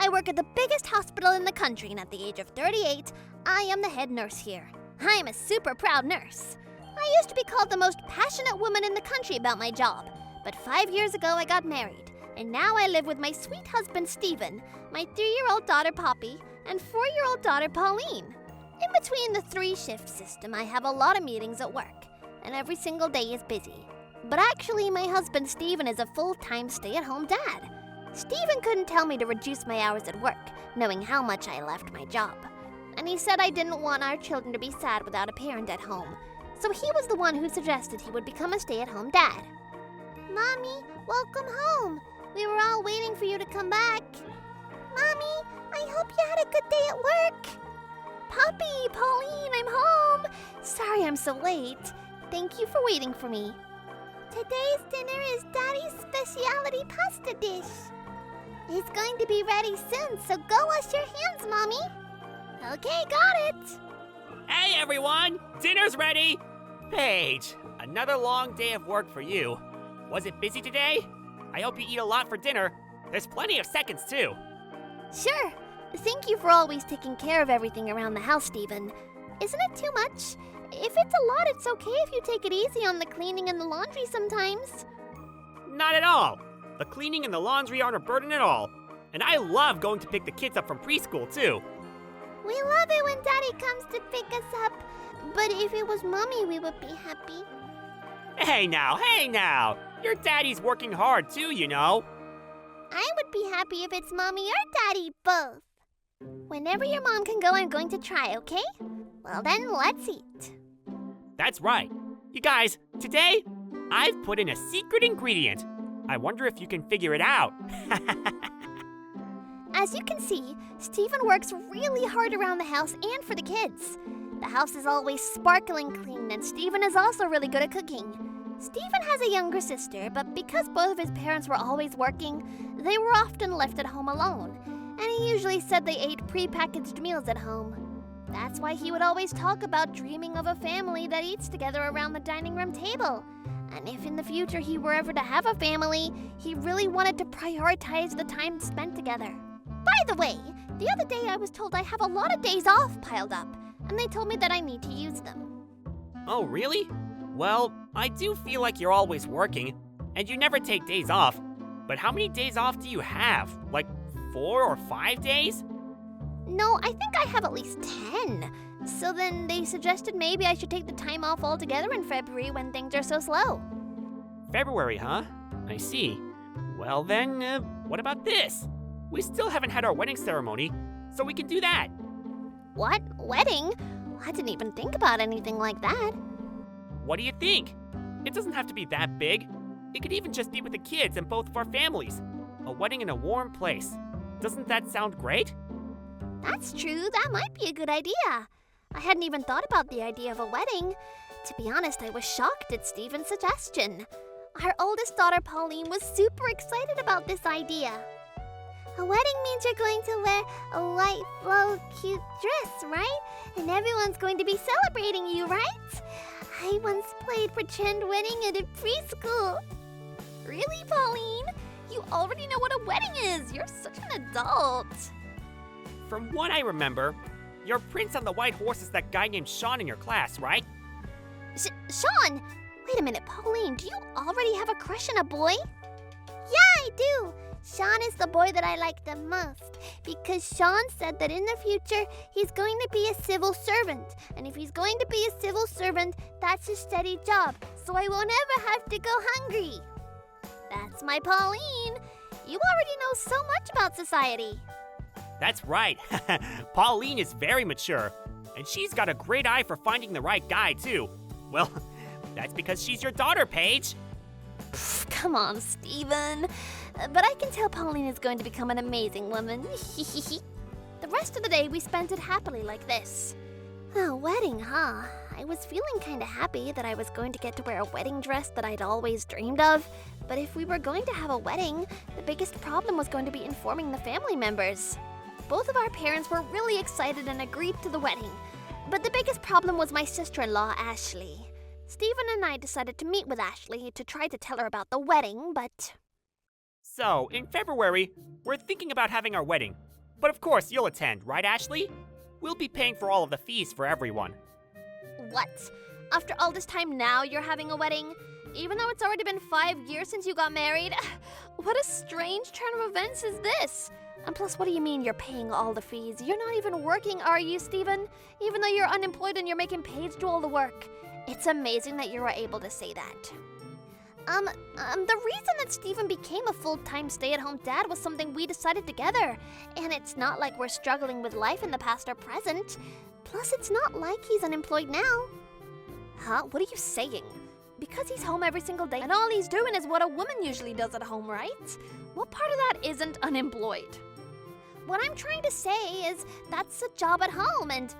I work at the biggest hospital in the country, and at the age of 38, I am the head nurse here. I am a super proud nurse. I used to be called the most passionate woman in the country about my job, but 5 years ago I got married, and now I live with my sweet husband Stephen, my 3-year-old daughter Poppy, and 4-year-old daughter Pauline. In between the 3-shift system, I have a lot of meetings at work, and every single day is busy. But actually, my husband Stephen is a full-time stay-at-home dad. Stephen couldn't tell me to reduce my hours at work, knowing how much I left my job. And he said I didn't want our children to be sad without a parent at home. So he was the one who suggested he would become a stay-at-home dad. Mommy, welcome home. We were all waiting for you to come back. Mommy, I hope you had a good day at work. Poppy, Pauline, I'm home. Sorry I'm so late. Thank you for waiting for me. Today's dinner is Daddy's specialty pasta dish. It's going to be ready soon, so go wash your hands, Mommy. Okay, got it. Hey everyone, dinner's ready. Paige, another long day of work for you. Was it busy today? I hope you eat a lot for dinner. There's plenty of seconds too. Sure. Thank you for always taking care of everything around the house, Stephen. Isn't it too much? If it's a lot, it's okay if you take it easy on the cleaning and the laundry sometimes. Not at all. The cleaning and the laundry aren't a burden at all. And I love going to pick the kids up from preschool too. We love it when Daddy comes to pick us up. But if it was Mommy, we would be happy. Hey now. Your daddy's working hard too, you know. I would be happy if it's Mommy or Daddy, both. Whenever your mom can go, I'm going to try, okay? Well then, let's eat. That's right. You guys, today, I've put in a secret ingredient. I wonder if you can figure it out. As you can see, Stephen works really hard around the house and for the kids. The house is always sparkling clean, and Stephen is also really good at cooking. Stephen has a younger sister, but because both of his parents were always working, they were often left at home alone, and he usually said they ate prepackaged meals at home. That's why he would always talk about dreaming of a family that eats together around the dining room table. And if in the future he were ever to have a family, he really wanted to prioritize the time spent together. By the way, the other day I was told I have a lot of days off piled up, and they told me that I need to use them. Oh, really? Well, I do feel like you're always working, and you never take days off. But how many days off do you have? Like 4 or 5 days? No, I think I have at least 10. So then they suggested maybe I should take the time off altogether in February when things are so slow. February, huh? I see. Well then, what about this? We still haven't had our wedding ceremony, so we can do that. What? Wedding? I didn't even think about anything like that. What do you think? It doesn't have to be that big. It could even just be with the kids and both of our families. A wedding in a warm place. Doesn't that sound great? That's true. That might be a good idea. I hadn't even thought about the idea of a wedding. To be honest, I was shocked at Stephen's suggestion. Our oldest daughter, Pauline, was super excited about this idea. A wedding means you're going to wear a white, flow, cute dress, right? And everyone's going to be celebrating you, right? I once played pretend wedding at a preschool. Really, Pauline? You already know what a wedding is. You're such an adult. From what I remember, your prince on the white horse is that guy named Sean in your class, right? Sean! Wait a minute, Pauline, do you already have a crush on a boy? Yeah, I do. Sean is the boy that I like the most because Sean said that in the future he's going to be a civil servant. And if he's going to be a civil servant, that's a steady job, so I won't ever have to go hungry. That's my Pauline. You already know so much about society. That's right. Pauline is very mature, and she's got a great eye for finding the right guy, too. Well, that's because she's your daughter, Paige. Come on, Stephen. But I can tell Pauline is going to become an amazing woman. The rest of the day, we spent it happily like this. A wedding, huh? I was feeling kind of happy that I was going to get to wear a wedding dress that I'd always dreamed of. But if we were going to have a wedding, the biggest problem was going to be informing the family members. Both of our parents were really excited and agreed to the wedding. But the biggest problem was my sister-in-law, Ashley. Stephen and I decided to meet with Ashley to try to tell her about the wedding, but... So, in February, we're thinking about having our wedding. But of course, you'll attend, right, Ashley? We'll be paying for all of the fees for everyone. What? After all this time now you're having a wedding? Even though it's already been 5 years since you got married? What a strange turn of events is this? And plus, what do you mean you're paying all the fees? You're not even working, are you, Stephen? Even though you're unemployed and you're making Paige do all the work. It's amazing that you were able to say that. The reason that Stephen became a full-time stay-at-home dad was something we decided together. And it's not like we're struggling with life in the past or present. Plus, it's not like he's unemployed now. Huh? What are you saying? Because he's home every single day and all he's doing is what a woman usually does at home, right? What part of that isn't unemployed? What I'm trying to say is that's a job at home and...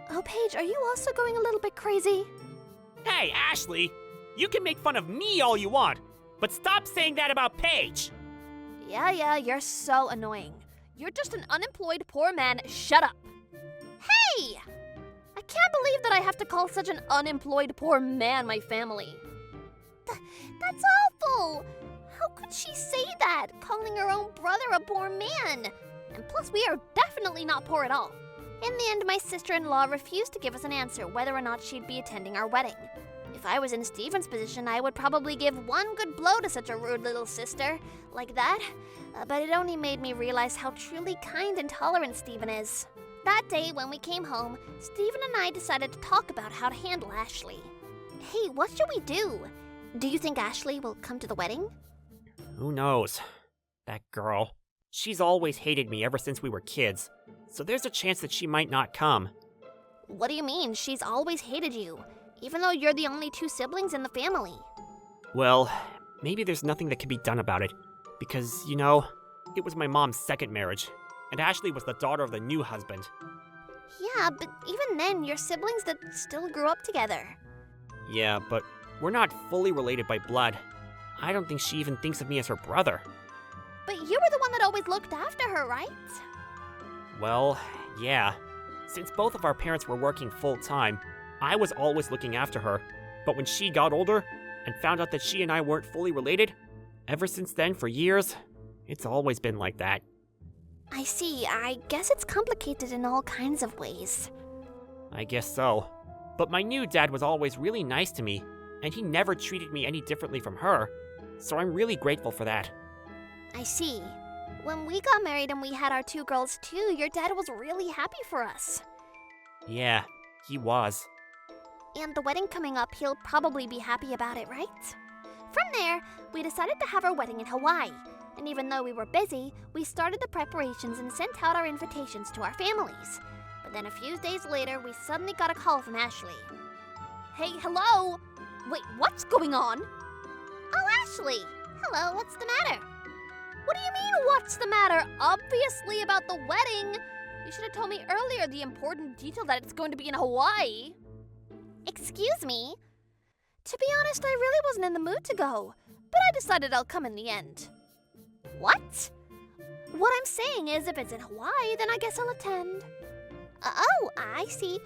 Oh, Paige, are you also going a little bit crazy? Hey, Ashley! You can make fun of me all you want, but stop saying that about Paige! Yeah, you're so annoying. You're just an unemployed poor man. Shut up. Hey! I can't believe that I have to call such an unemployed poor man my family. That's awful! How could she say that, calling her own brother a poor man? And plus, we are definitely not poor at all. In the end, my sister-in-law refused to give us an answer whether or not she'd be attending our wedding. If I was in Stephen's position, I would probably give one good blow to such a rude little sister like that. But it only made me realize how truly kind and tolerant Stephen is. That day, when we came home, Stephen and I decided to talk about how to handle Ashley. Hey, what should we do? Do you think Ashley will come to the wedding? Who knows? That girl. She's always hated me ever since we were kids, so there's a chance that she might not come. What do you mean? She's always hated you, even though you're the only 2 siblings in the family. Well, maybe there's nothing that can be done about it, because, you know, it was my mom's second marriage, and Ashley was the daughter of the new husband. Yeah, but even then, you're siblings that still grew up together. Yeah, but we're not fully related by blood. I don't think she even thinks of me as her brother. But you were the one that always looked after her, right? Well, yeah. Since both of our parents were working full-time, I was always looking after her. But when she got older and found out that she and I weren't fully related, ever since then, for years, it's always been like that. I see. I guess it's complicated in all kinds of ways. I guess so. But my new dad was always really nice to me, and he never treated me any differently from her. So I'm really grateful for that. I see. When we got married and we had our 2 girls too, your dad was really happy for us. Yeah, he was. And the wedding coming up, he'll probably be happy about it, right? From there, we decided to have our wedding in Hawaii. And even though we were busy, we started the preparations and sent out our invitations to our families. But then a few days later, we suddenly got a call from Ashley. Hey, hello? Wait, what's going on? Oh, Ashley! Hello, what's the matter? What do you mean, what's the matter? Obviously about the wedding. You should have told me earlier the important detail that it's going to be in Hawaii. Excuse me? To be honest, I really wasn't in the mood to go, but I decided I'll come in the end. What? What I'm saying is if it's in Hawaii, then I guess I'll attend. Oh, I see.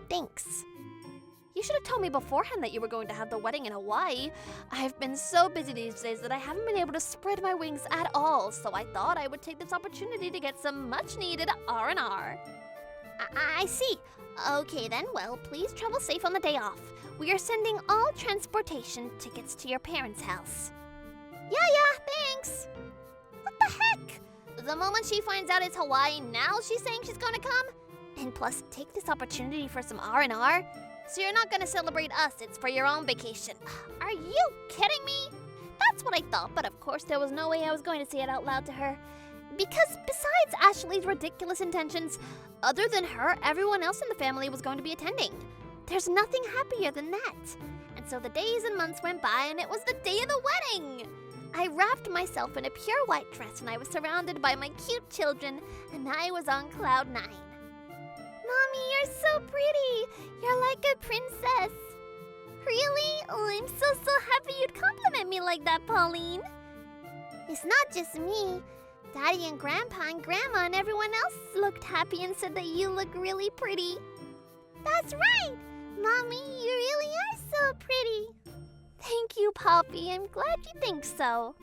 Thanks. You should have told me beforehand that you were going to have the wedding in Hawaii. I've been so busy these days that I haven't been able to spread my wings at all, so I thought I would take this opportunity to get some much-needed R&R. I see. Okay then, well, please travel safe on the day off. We are sending all transportation tickets to your parents' house. Yeah, thanks. What the heck? The moment she finds out it's Hawaii, now she's saying she's gonna come? And plus, take this opportunity for some R&R? So you're not gonna celebrate us, it's for your own vacation. Are you kidding me? That's what I thought, but of course there was no way I was going to say it out loud to her. Because besides Ashley's ridiculous intentions, other than her, everyone else in the family was going to be attending. There's nothing happier than that. And so the days and months went by and it was the day of the wedding. I wrapped myself in a pure white dress and I was surrounded by my cute children and I was on cloud 9. Mommy, you're so pretty. You're like a princess. Really? Oh, I'm so happy you'd compliment me like that, Pauline. It's not just me. Daddy and Grandpa and Grandma and everyone else looked happy and said that you look really pretty. That's right. Mommy, you really are so pretty. Thank you, Poppy. I'm glad you think so.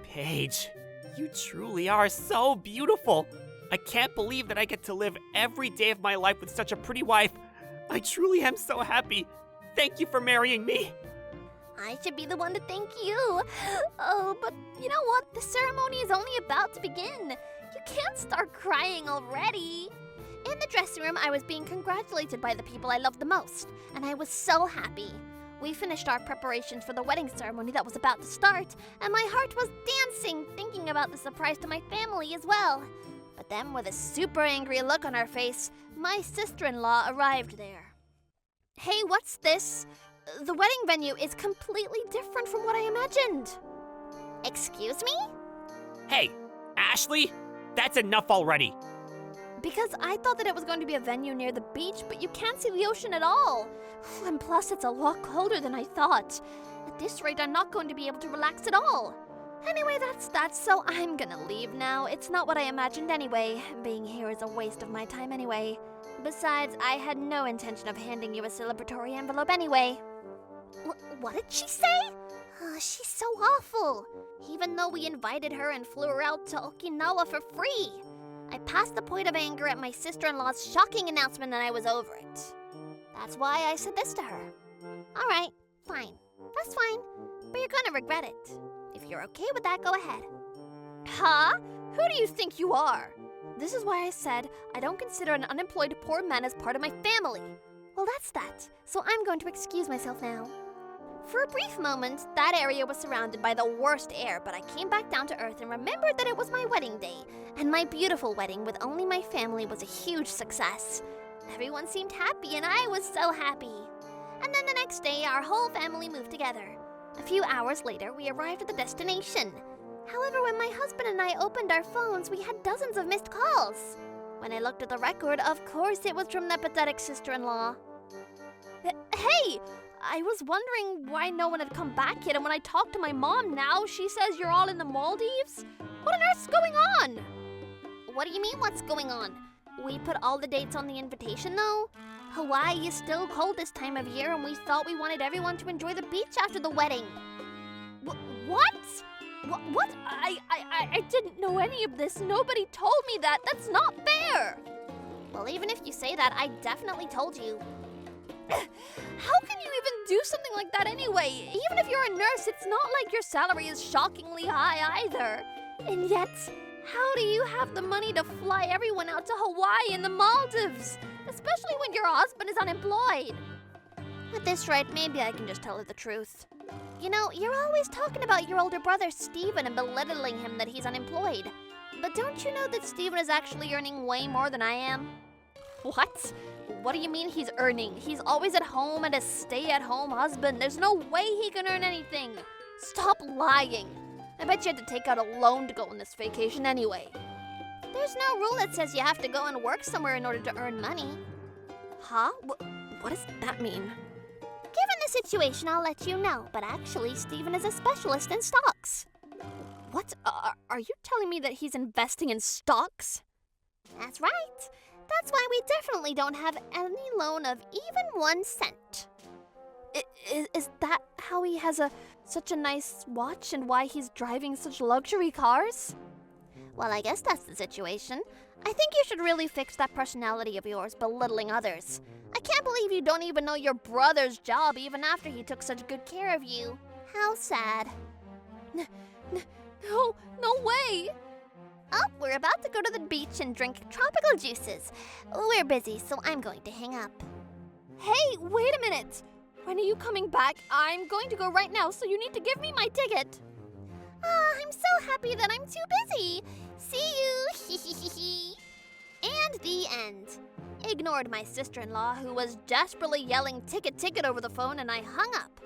Paige, you truly are so beautiful. I can't believe that I get to live every day of my life with such a pretty wife. I truly am so happy. Thank you for marrying me. I should be the one to thank you. Oh, but you know what? The ceremony is only about to begin. You can't start crying already. In the dressing room, I was being congratulated by the people I loved the most, and I was so happy. We finished our preparations for the wedding ceremony that was about to start, and my heart was dancing thinking about the surprise to my family as well. But then, with a super angry look on her face, my sister-in-law arrived there. Hey, what's this? The wedding venue is completely different from what I imagined. Excuse me? Hey, Ashley, that's enough already. Because I thought that it was going to be a venue near the beach, but you can't see the ocean at all. And plus, it's a lot colder than I thought. At this rate, I'm not going to be able to relax at all. Anyway, that's that, so I'm gonna leave now. It's not what I imagined anyway. Being here is a waste of my time anyway. Besides, I had no intention of handing you a celebratory envelope anyway. What did she say? Oh, she's so awful. Even though we invited her and flew her out to Okinawa for free. I passed the point of anger at my sister-in-law's shocking announcement and I was over it. That's why I said this to her. All right, fine. That's fine. But you're gonna regret it. If you're okay with that, go ahead. Huh? Who do you think you are? This is why I said I don't consider an unemployed poor man as part of my family. Well, that's that. So I'm going to excuse myself now. For a brief moment, that area was surrounded by the worst air, but I came back down to earth and remembered that it was my wedding day, and my beautiful wedding with only my family was a huge success. Everyone seemed happy, and I was so happy. And then the next day, our whole family moved together. A few hours later, we arrived at the destination. However, when my husband and I opened our phones, we had dozens of missed calls. When I looked at the record, of course it was from that pathetic sister-in-law. Hey! I was wondering why no one had come back yet, and when I talked to my mom now, she says you're all in the Maldives? What on earth's going on? What do you mean, what's going on? We put all the dates on the invitation, though? Hawaii is still cold this time of year, and we thought we wanted everyone to enjoy the beach after the wedding. What? What? I didn't know any of this. Nobody told me that. That's not fair. Well, even if you say that, I definitely told you. How can you even do something like that anyway? Even if you're a nurse, it's not like your salary is shockingly high either. And yet, how do you have the money to fly everyone out to Hawaii and the Maldives? Especially when your husband is unemployed. At this rate, maybe I can just tell her the truth. You know, you're always talking about your older brother, Steven, and belittling him that he's unemployed. But don't you know that Steven is actually earning way more than I am? What? What do you mean he's earning? He's always at home and a stay-at-home husband. There's no way he can earn anything. Stop lying. I bet you had to take out a loan to go on this vacation anyway. There's no rule that says you have to go and work somewhere in order to earn money. Huh? What does that mean? Given the situation, I'll let you know, but actually, Steven is a specialist in stocks. What? Are you telling me that he's investing in stocks? That's right. That's why we definitely don't have any loan of even 1 cent. Is that how he has such a nice watch and why he's driving such luxury cars? Well, I guess that's the situation. I think you should really fix that personality of yours, belittling others. I can't believe you don't even know your brother's job even after he took such good care of you. How sad. No way! Oh, we're about to go to the beach and drink tropical juices. We're busy, so I'm going to hang up. Hey, wait a minute! When are you coming back? I'm going to go right now, so you need to give me my ticket. I'm so happy that I'm too busy. See you. And the end. Ignored my sister-in-law, who was desperately yelling ticket, ticket over the phone, and I hung up.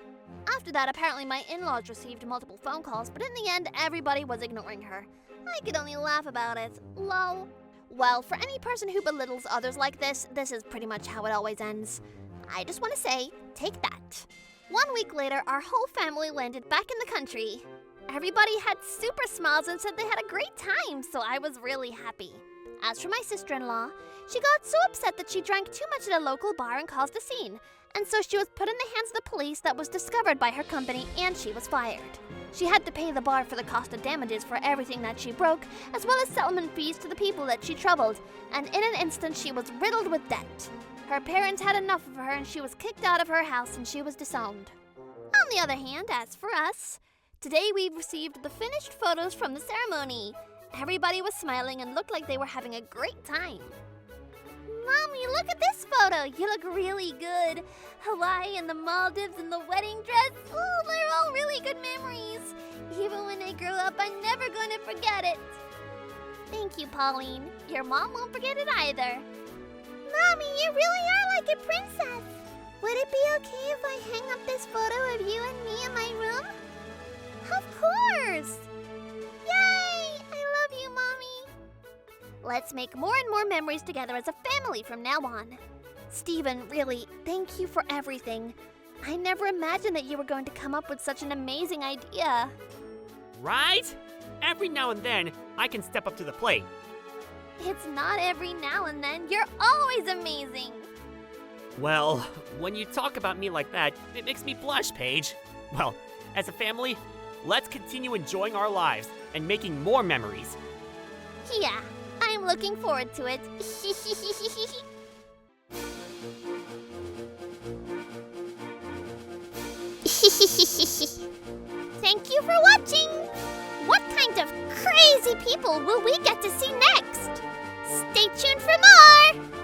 After that, apparently my in-laws received multiple phone calls, but in the end, everybody was ignoring her. I could only laugh about it. Lol. Well, for any person who belittles others like this is pretty much how it always ends. I just want to say, take that. 1 week later, our whole family landed back in the country. Everybody had super smiles and said they had a great time, so I was really happy. As for my sister-in-law, She got so upset that she drank too much at a local bar and caused a scene, and so she was put in the hands of the police. That was discovered by her company, and she was fired. She had to pay the bar for the cost of damages for everything that she broke, as well as settlement fees to the people that she troubled, and in an instant she was riddled with debt. Her parents had enough of her, and she was kicked out of her house, and she was disowned. On the other hand, as for us, today we received the finished photos from the ceremony. Everybody was smiling and looked like they were having a great time. Mommy, look at this photo. You look really good. Hawaii and the Maldives and the wedding dress. Oh, they're all really good memories. Even when I grow up, I'm never going to forget it. Thank you, Pauline. Your mom won't forget it either. Mommy, you really are like a princess. Would it be okay if I hang up this photo of you and me in my room? Of course! Yay! I love you, Mommy. Let's make more and more memories together as a family from now on. Stephen, really, thank you for everything. I never imagined that you were going to come up with such an amazing idea. Right? Every now and then, I can step up to the plate. It's not every now and then. You're always amazing. Well, when you talk about me like that, it makes me blush, Paige. Well, as a family, let's continue enjoying our lives and making more memories. Yeah, I'm looking forward to it. Thank you for watching! What kind of crazy people will we get to see next? Stay tuned for more!